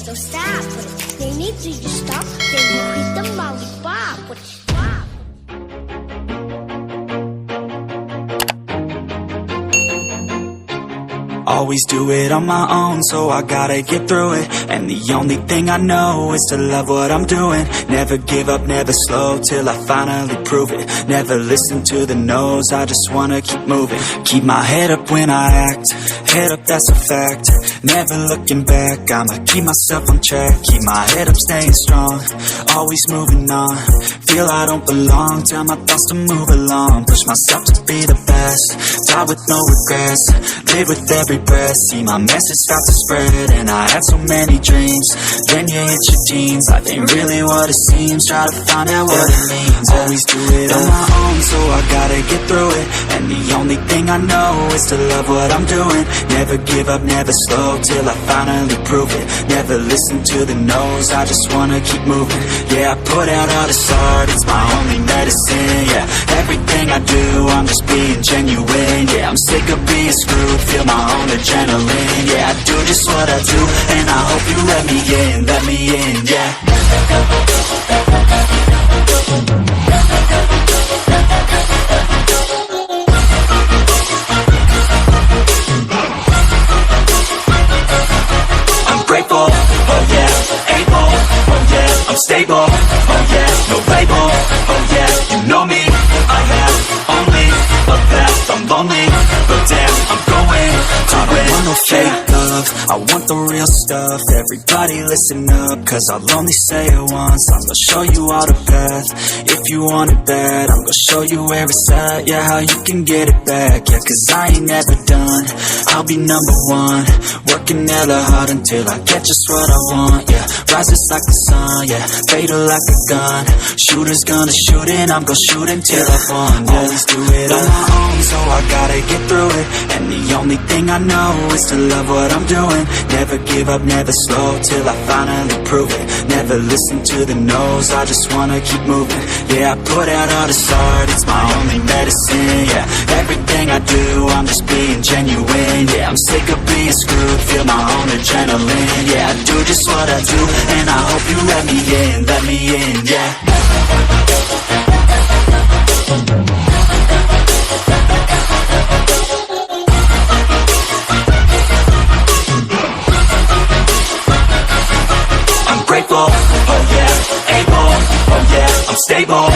don't stop. They need to you stop, then you hit the lollipop. Always do it on my own, so I gotta get through it. And the only thing I know is to love what I'm doing. Never give up, never slow, till I finally prove it. Never listen to the no's, I just wanna keep moving. Keep my head up when I act, head up, that's a fact. Never looking back, I'ma keep myself on track. Keep my head up, staying strong, always moving on. Feel I don't belong, tell my thoughts to move along. Push myself to be the best, die with no regrets. Live with every breath, see my message start to spread. And I had so many dreams, then you hit your teens. Life ain't really what it seems, try to find out what it means. Always do it on my own, so I gotta get through it. And the only thing I know is to love what I'm doing. Never give up, never slow, till I finally prove it. Never listen to the no's, I just wanna keep moving. Yeah, I put out all this art, it's my only medicine. Yeah, everything I do, I'm just being genuine. Yeah, I'm sick of being screwed, feel my own adrenaline. Yeah, I do just what I do, and I hope you let me in, yeah. I'm grateful, oh yeah, able, oh yeah, I'm stable, oh yeah, no label, oh yeah, you know me, I have only a path, I'm lonely, but damn, I'm going to win. I don't want no fake love, I want the real stuff. Everybody listen up, cause I'll only say it once. I'm gonna show you all the path, if you want it bad. I'm gonna show you where it's at, yeah, how you can get it back. Yeah, cause I ain't never done, I'll be number one. Working hella hard until I get just what I want, yeah. Rises like the sun, yeah, fatal like a gun. Shooter's gonna shoot and I'm gonna shoot until I've won, yeah. Always do it on my own, so I gotta get through it. And the only thing I know is to love what I'm doing. Never give up, never slow, till I finally prove it. Never listen to the no's, I just wanna keep moving. Yeah, I put out all this art, it's my only medicine. Yeah, everything I do, I'm just being genuine. Yeah, I'm sick of being screwed, feel my own adrenaline. Yeah, I do just what I do, and I hope you let me in, yeah. I'm grateful, oh yeah, able, oh yeah, I'm stable,